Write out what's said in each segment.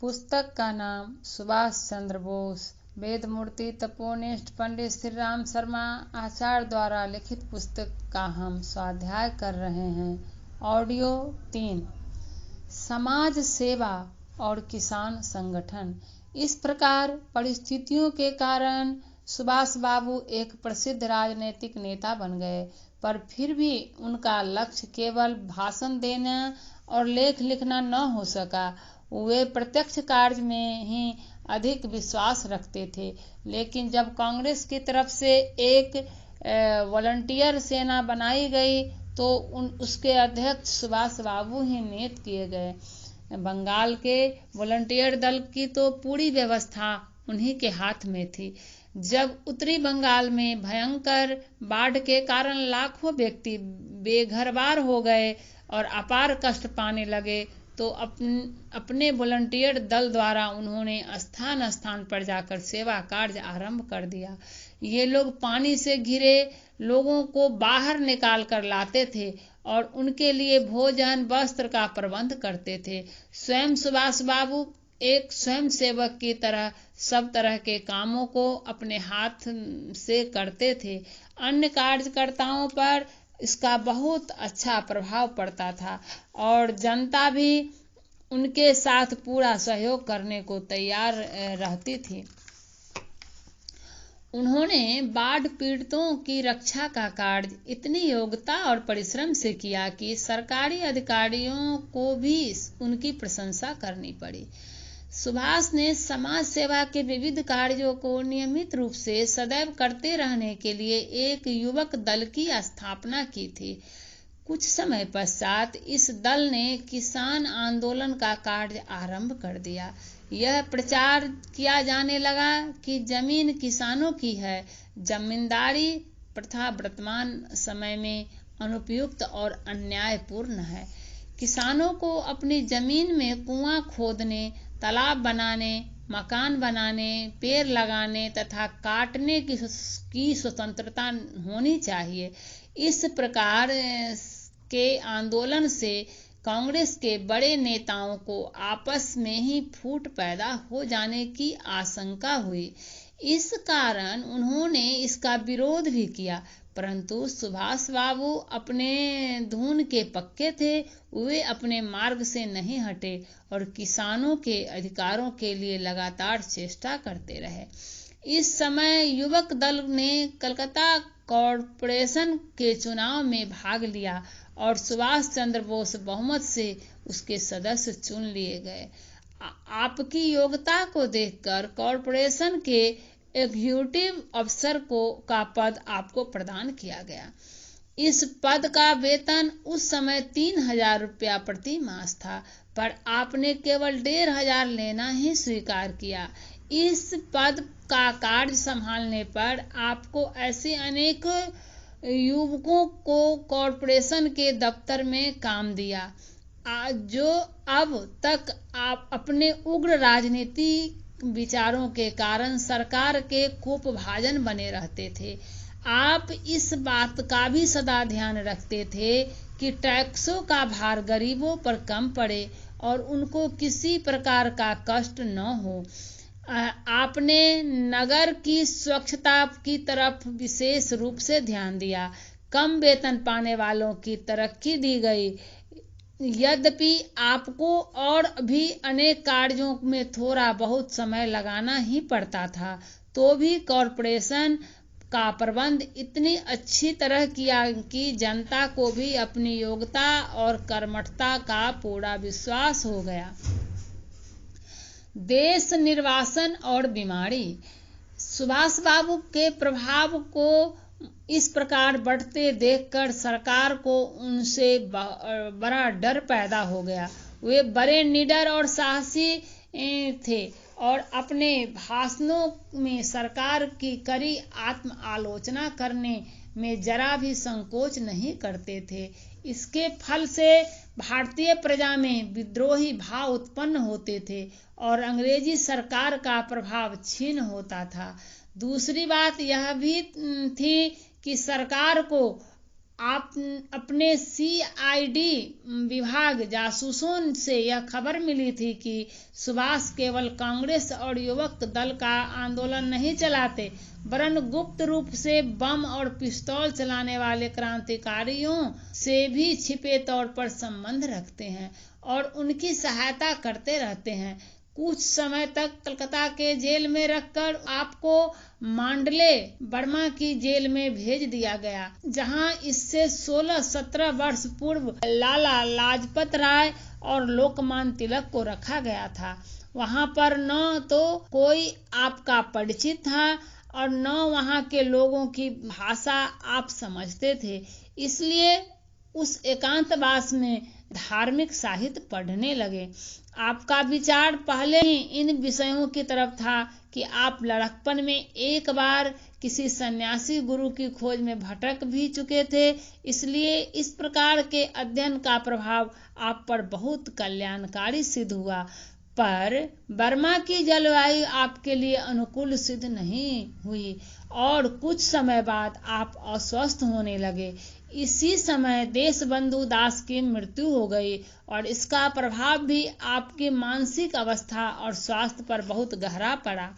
पुस्तक का नाम सुभाष चंद्र बोस वेदमूर्ति तपोनिष्ठ पंडित श्री राम शर्मा आचार्य द्वारा लिखित पुस्तक का हम स्वाध्याय कर रहे हैं। ऑडियो 3 समाज सेवा और किसान संगठन। इस प्रकार परिस्थितियों के कारण सुभाष बाबू एक प्रसिद्ध राजनीतिक नेता बन गए, पर फिर भी उनका लक्ष्य केवल भाषण देना और लेख लिखना न हो सका। वे प्रत्यक्ष कार्य में ही अधिक विश्वास रखते थे, लेकिन जब कांग्रेस की तरफ से एक वॉलंटियर सेना बनाई गई तो उसके अध्यक्ष सुभाष बाबू ही नियुक्त किए गए। बंगाल के वॉलंटियर दल की तो पूरी व्यवस्था उन्हीं के हाथ में थी। जब उत्तरी बंगाल में भयंकर बाढ़ के कारण लाखों व्यक्ति बेघरबार हो गए और अपार कष्ट पाने लगे, तो अपने वॉलंटियर दल द्वारा उन्होंने स्थान स्थान पर जाकर सेवा कार्य आरंभ कर दिया। ये लोग पानी से घिरे लोगों को बाहर निकाल कर लाते थे और उनके लिए भोजन वस्त्र का प्रबंध करते थे। स्वयं सुभाष बाबू एक स्वयं सेवक की तरह सब तरह के कामों को अपने हाथ से करते थे। अन्य कार्यकर्ताओं पर इसका बहुत अच्छा प्रभाव पड़ता था और जनता भी उनके साथ पूरा सहयोग करने को तैयार रहती थी। उन्होंने बाढ़ पीड़ितों की रक्षा का कार्य इतनी योग्यता और परिश्रम से किया कि सरकारी अधिकारियों को भी उनकी प्रशंसा करनी पड़ी। सुभाष ने समाज सेवा के विविध कार्यों को नियमित रूप से सदैव करते रहने के लिए एक युवक दल की स्थापना की थी। कुछ समय पश्चात इस दल ने किसान आंदोलन का कार्य आरंभ कर दिया। यह प्रचार किया जाने लगा कि जमीन किसानों की है। जमींदारी प्रथा वर्तमान समय में अनुपयुक्त और अन्यायपूर्ण है। किसानों को अपनी जमीन में कुआं खोदने, तालाब बनाने, मकान बनाने, पेड़ लगाने तथा काटने की स्वतंत्रता होनी चाहिए। इस प्रकार के आंदोलन से कांग्रेस के बड़े नेताओं को आपस में ही फूट पैदा हो जाने की आशंका हुई। इस कारण उन्होंने इसका विरोध भी किया, परंतु सुभाष बाबू अपने धुन के पक्के थे। वे अपने मार्ग से नहीं हटे और किसानों के अधिकारों के लिए लगातार चेष्टा करते रहे। इस समय युवक दल ने कलकत्ता कॉरपोरेशन के चुनाव में भाग लिया और सुभाष चंद्र बोस बहुमत से उसके सदस्य चुन लिए गए। आपकी योग्यता को देखकर कॉरपोरेशन के एग्जीक्यूटिव अफसर का पद आपको प्रदान किया गया। इस पद का वेतन उस समय 3000 रुपया प्रति मास था, पर आपने केवल 1500 लेना ही स्वीकार किया। इस पद का कार्य संभालने पर आपको ऐसे अनेक युवकों को कॉरपोरेशन के दफ्तर में काम दिया, जो अब तक आप अपने उग्र राजनीति विचारों के कारण सरकार के कोपभाजन बने रहते थे। आप इस बात का भी सदा ध्यान रखते थे कि टैक्सों का भार गरीबों पर कम पड़े और उनको किसी प्रकार का कष्ट न हो। आपने नगर की स्वच्छता की तरफ विशेष रूप से ध्यान दिया। कम वेतन पाने वालों की तरक्की दी गई। यद्यपि आपको और भी अनेक कार्यों में थोड़ा बहुत समय लगाना ही पड़ता था, तो भी कॉरपोरेशन का प्रबंध इतनी अच्छी तरह किया कि जनता को भी अपनी योग्यता और कर्मठता का पूरा विश्वास हो गया। देश निर्वासन और बीमारी। सुभाष बाबू के प्रभाव को इस प्रकार बढ़ते देखकर सरकार को उनसे बड़ा डर पैदा हो गया। वे बड़े निडर और साहसी थे और अपने भाषणों में सरकार की कड़ी आत्म आलोचना करने में जरा भी संकोच नहीं करते थे। इसके फल से भारतीय प्रजा में विद्रोही भाव उत्पन्न होते थे और अंग्रेजी सरकार का प्रभाव क्षीण होता था। दूसरी बात यह भी थी कि सरकार को आप अपने सीआईडी विभाग जासूसों से यह खबर मिली थी कि सुभाष केवल कांग्रेस और युवक दल का आंदोलन नहीं चलाते, वरन गुप्त रूप से बम और पिस्तौल चलाने वाले क्रांतिकारियों से भी छिपे तौर पर संबंध रखते हैं और उनकी सहायता करते रहते हैं। कुछ समय तक कलकत्ता के जेल में रखकर आपको मांडले बर्मा की जेल में भेज दिया गया, जहां इससे 16-17 वर्ष पूर्व लाला लाजपत राय और लोकमान्य तिलक को रखा गया था। वहां पर न तो कोई आपका परिचित था और न वहां के लोगों की भाषा आप समझते थे, इसलिए उस एकांतवास में धार्मिक साहित्य पढ़ने लगे। आपका विचार पहले ही इन विषयों की तरफ था कि आप लड़कपन में एक बार किसी सन्यासी गुरु की खोज में भटक भी चुके थे, इसलिए इस प्रकार के अध्ययन का प्रभाव आप पर बहुत कल्याणकारी सिद्ध हुआ। पर बर्मा की जलवायु आपके लिए अनुकूल सिद्ध नहीं हुई और कुछ समय बाद आप अस्वस्थ होने लगे। इसी समय देशबंधु दास की मृत्यु हो गई और इसका प्रभाव भी आपकी मानसिक अवस्था और स्वास्थ्य पर बहुत गहरा पड़ा।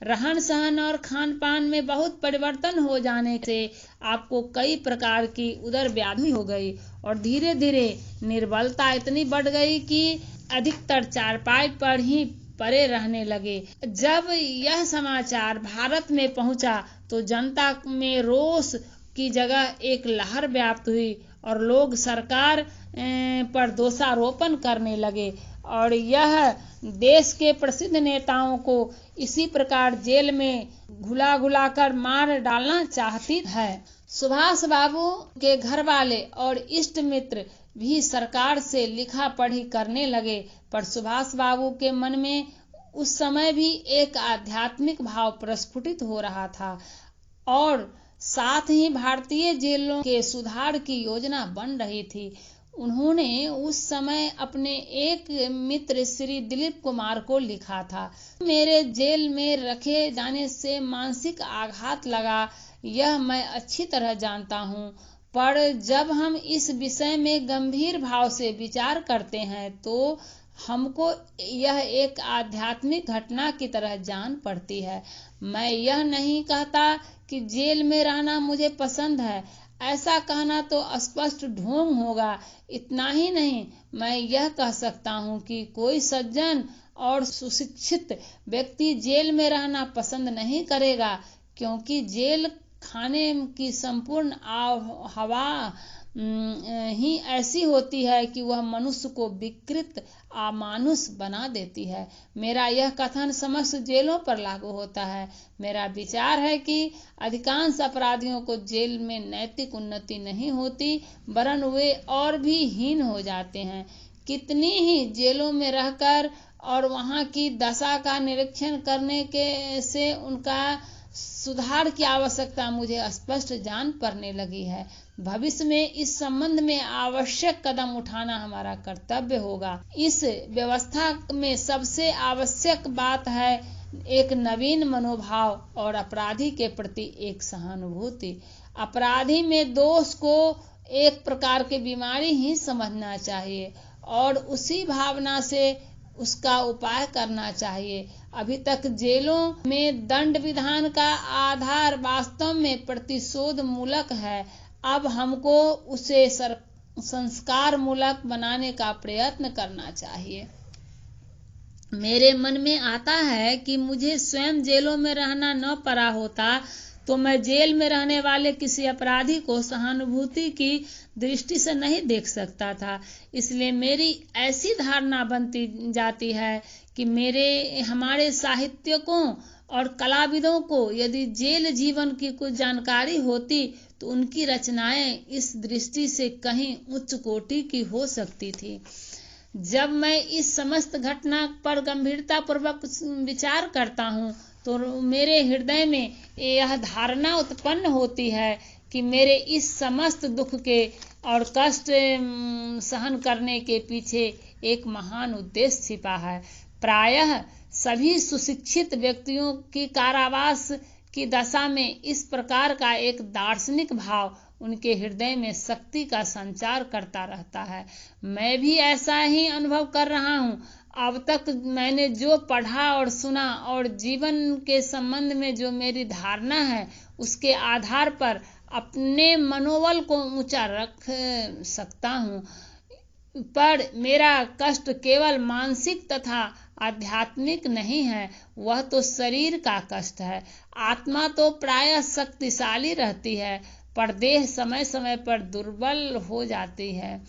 रहन सहन और खान पान में बहुत परिवर्तन हो जाने से आपको कई प्रकार की उदर व्याधि हो गई और धीरे धीरे निर्बलता इतनी बढ़ गई कि अधिकतर चारपाई पर ही पड़े रहने लगे। जब यह समाचार भारत में पहुंचा तो जनता में रोष की जगह एक लहर व्याप्त हुई और लोग सरकार पर दोषारोपण करने लगे और यह देश के प्रसिद्ध नेताओं को इसी प्रकार जेल में घुला घुला कर मार डालना चाहती है। सुभाष बाबू के घर वाले और इष्ट मित्र भी सरकार से लिखा पढ़ी करने लगे, पर सुभाष बाबू के मन में उस समय भी एक आध्यात्मिक भाव प्रस्फुटित हो रहा था और साथ ही भारतीय जेलों के सुधार की योजना बन रही थी। उन्होंने उस समय अपने एक मित्र श्री दिलीप कुमार को लिखा था, मेरे जेल में रखे जाने से मानसिक आघात लगा, यह मैं अच्छी तरह जानता हूँ, पर जब हम इस विषय में गंभीर भाव से विचार करते हैं तो हमको यह एक आध्यात्मिक घटना की तरह जान पड़ती है। मैं यह नहीं कहता कि जेल में रहना मुझे पसंद है, ऐसा कहना तो स्पष्ट ढोंग होगा। इतना ही नहीं, मैं यह कह सकता हूँ कि कोई सज्जन और सुशिक्षित व्यक्ति जेल में रहना पसंद नहीं करेगा, क्योंकि जेल खाने की संपूर्ण हवा ही ऐसी होती है कि वह मनुष्य को विकृत अमानुष बना देती है। मेरा यह कथन समस्त जेलों पर लागू होता है। मेरा विचार है कि अधिकांश अपराधियों को जेल में नैतिक उन्नति नहीं होती, वरन वे और भी हीन हो जाते हैं। कितनी ही जेलों में रहकर और वहां की दशा का निरीक्षण करने के से उनका सुधार की आवश्यकता मुझे स्पष्ट जान पड़ने लगी है। भविष्य में इस संबंध में आवश्यक कदम उठाना हमारा कर्तव्य होगा। इस व्यवस्था में सबसे आवश्यक बात है एक नवीन मनोभाव और अपराधी के प्रति एक सहानुभूति। अपराधी में दोष को एक प्रकार की बीमारी ही समझना चाहिए और उसी भावना से उसका उपाय करना चाहिए। अभी तक जेलों में दंड विधान का आधार वास्तव में प्रतिशोध मूलक है, अब हमको उसे संस्कार मूलक बनाने का प्रयत्न करना चाहिए। मेरे मन में आता है कि मुझे स्वयं जेलों में रहना न पड़ा होता तो मैं जेल में रहने वाले किसी अपराधी को सहानुभूति की दृष्टि से नहीं देख सकता था। इसलिए मेरी ऐसी धारणा बनती जाती है कि हमारे साहित्यकों और कलाविदों को यदि जेल जीवन की कुछ जानकारी होती तो उनकी रचनाएं इस दृष्टि से कहीं उच्च कोटि की हो सकती थी। जब मैं इस समस्त घटना पर गंभीरता पूर्वक विचार करता हूँ तो मेरे हृदय में यह धारणा उत्पन्न होती है कि मेरे इस समस्त दुख के और कष्ट सहन करने के पीछे एक महान उद्देश्य छिपा है। प्रायः सभी सुशिक्षित व्यक्तियों की कारावास की दशा में इस प्रकार का एक दार्शनिक भाव उनके हृदय में शक्ति का संचार करता रहता है। मैं भी ऐसा ही अनुभव कर रहा हूँ। अब तक मैंने जो पढ़ा और सुना और जीवन के संबंध में जो मेरी धारणा है, उसके आधार पर अपने मनोबल को ऊंचा रख सकता हूँ। पर मेरा कष्ट केवल मानसिक तथा आध्यात्मिक नहीं है, वह तो शरीर का कष्ट है। आत्मा तो प्रायः शक्तिशाली रहती है, पर देह समय समय पर दुर्बल हो जाती है।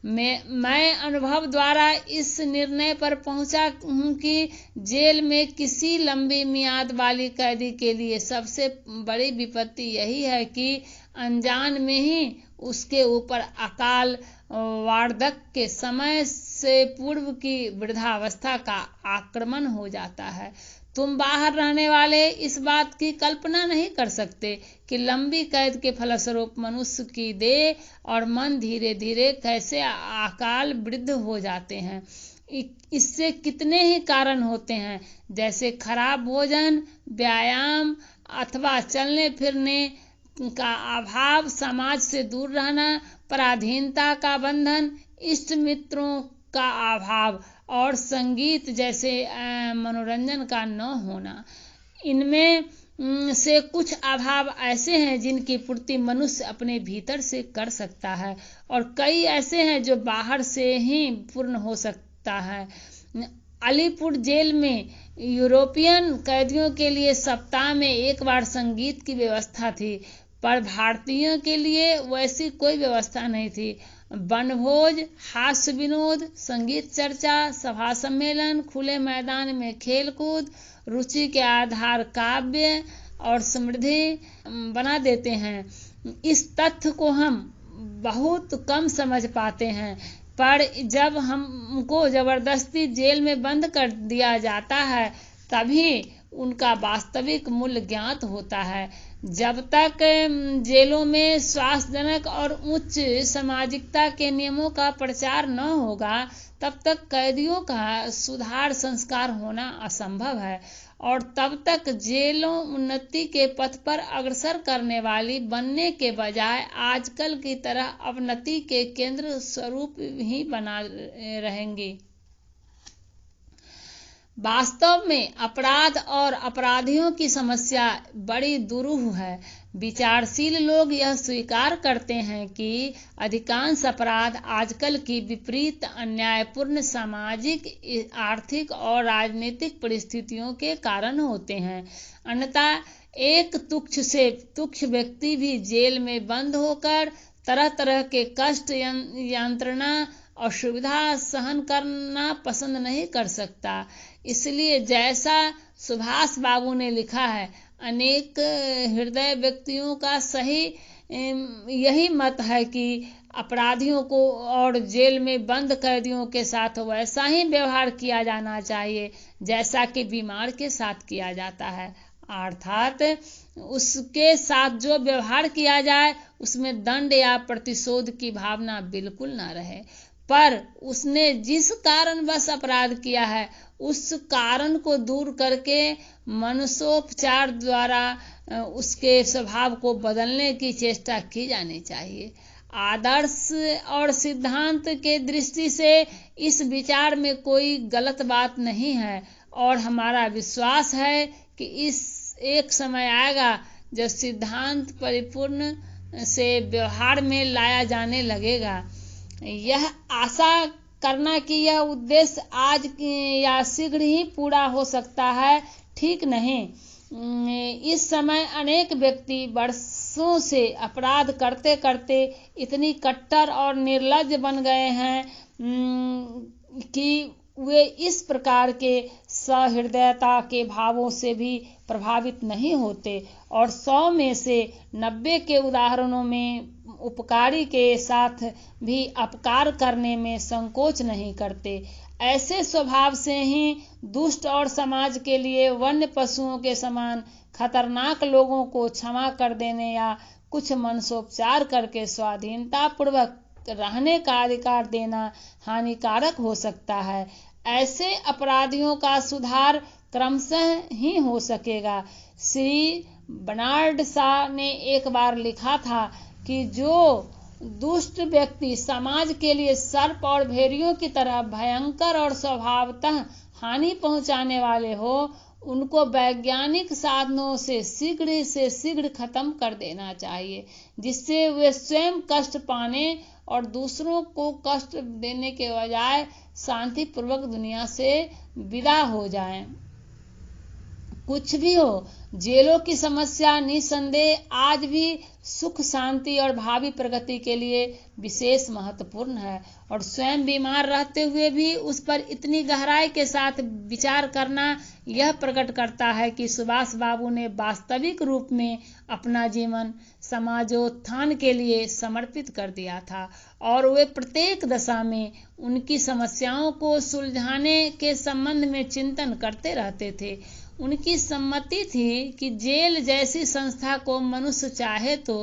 मैं अनुभव द्वारा इस निर्णय पर पहुंचा हूं कि जेल में किसी लंबी मियाद वाली कैदी के लिए सबसे बड़ी विपत्ति यही है कि अनजान में ही उसके ऊपर अकाल वार्धक्य के समय से पूर्व की वृद्धावस्था का आक्रमण हो जाता है। तुम बाहर रहने वाले इस बात की कल्पना नहीं कर सकते कि लंबी कैद के फलस्वरूप मनुष्य की देह और मन धीरे धीरे कैसे अकाल वृद्ध हो जाते हैं। इससे कितने ही कारण होते हैं, जैसे खराब भोजन, व्यायाम अथवा चलने फिरने का अभाव, समाज से दूर रहना, पराधीनता का बंधन, इष्ट मित्रों का अभाव और संगीत जैसे मनोरंजन का न होना। इनमें से कुछ अभाव ऐसे हैं जिनकी पूर्ति मनुष्य अपने भीतर से कर सकता है और कई ऐसे हैं जो बाहर से ही पूर्ण हो सकता है। अलीपुर जेल में यूरोपियन कैदियों के लिए सप्ताह में एक बार संगीत की व्यवस्था थी, पर भारतीयों के लिए वैसी कोई व्यवस्था नहीं थी। वनभोज, हास्य विनोद, संगीत चर्चा, सभा सम्मेलन, खुले मैदान में खेल कूद, रुचि के आधार काव्य और समृद्धि बना देते हैं। इस तथ्य को हम बहुत कम समझ पाते हैं, पर जब हमको जबरदस्ती जेल में बंद कर दिया जाता है तभी उनका वास्तविक मूल्य ज्ञात होता है। जब तक जेलों में स्वास्थ्यजनक और उच्च सामाजिकता के नियमों का प्रचार न होगा, तब तक कैदियों का सुधार संस्कार होना असंभव है और तब तक जेलों उन्नति के पथ पर अग्रसर करने वाली बनने के बजाय आजकल की तरह अवनति के केंद्र स्वरूप ही बना रहेंगी। वास्तव में अपराध और अपराधियों की समस्या बड़ी दुरूह है। विचारशील लोग यह स्वीकार करते हैं कि अधिकांश अपराध आजकल की विपरीत अन्यायपूर्ण सामाजिक, आर्थिक और राजनीतिक परिस्थितियों के कारण होते हैं। अन्यथा एक तुच्छ से तुच्छ व्यक्ति भी जेल में बंद होकर तरह तरह के कष्ट, यंत्रणा और सुविधा सहन करना पसंद नहीं कर सकता। इसलिए जैसा सुभाष बाबू ने लिखा है, अनेक हृदय व्यक्तियों का सही यही मत है कि अपराधियों को और जेल में बंद कैदियों के साथ वैसा ही व्यवहार किया जाना चाहिए जैसा कि बीमार के साथ किया जाता है, अर्थात उसके साथ जो व्यवहार किया जाए उसमें दंड या प्रतिशोध की भावना बिल्कुल न रहे, पर उसने जिस कारणवश अपराध किया है उस कारण को दूर करके मनसोपचार द्वारा उसके स्वभाव को बदलने की चेष्टा की जानी चाहिए। आदर्श और सिद्धांत के दृष्टि से इस विचार में कोई गलत बात नहीं है और हमारा विश्वास है कि इस एक समय आएगा जब सिद्धांत परिपूर्ण से व्यवहार में लाया जाने लगेगा। यह आशा करना कि यह उद्देश्य आज या शीघ्र ही पूरा हो सकता है, ठीक नहीं। इस समय अनेक व्यक्ति वर्षों से अपराध करते करते इतनी कट्टर और निर्लज्ज बन गए हैं कि वे इस प्रकार के सहृदयता के भावों से भी प्रभावित नहीं होते और 100 में से 90 के उदाहरणों में उपकारी के साथ भी अपकार करने में संकोच नहीं करते। ऐसे स्वभाव से ही दुष्ट और समाज के लिए वन्य पशुओं के समान खतरनाक लोगों को क्षमा कर देने या कुछ मनसोपचार करके स्वाधीनता पूर्वक रहने का अधिकार देना हानिकारक हो सकता है। ऐसे अपराधियों का सुधार क्रमशः ही हो सकेगा। श्री बर्नार्ड शॉ ने एक बार लिखा था कि जो दुष्ट व्यक्ति समाज के लिए सर्प और भेड़ियों की तरह भयंकर और स्वभावतः हानि पहुंचाने वाले हो, उनको वैज्ञानिक साधनों से शीघ्र खत्म कर देना चाहिए, जिससे वे स्वयं कष्ट पाने और दूसरों को कष्ट देने के बजाय शांतिपूर्वक दुनिया से विदा हो जाएं। कुछ भी हो, जेलों की समस्या निसंदेह आज भी सुख शांति और भावी प्रगति के लिए विशेष महत्वपूर्ण है, और स्वयं बीमार रहते हुए भी उस पर इतनी गहराई के साथ विचार करना यह प्रकट करता है कि सुभाष बाबू ने वास्तविक रूप में अपना जीवन समाजोत्थान के लिए समर्पित कर दिया था, और वे प्रत्येक दशा में उनकी समस्याओं को सुलझाने के संबंध में चिंतन करते रहते थे। उनकी सम्मति थी कि जेल जैसी संस्था को मनुष्य चाहे तो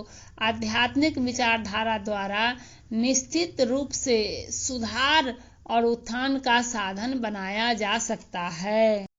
आध्यात्मिक विचारधारा द्वारा निश्चित रूप से सुधार और उत्थान का साधन बनाया जा सकता है।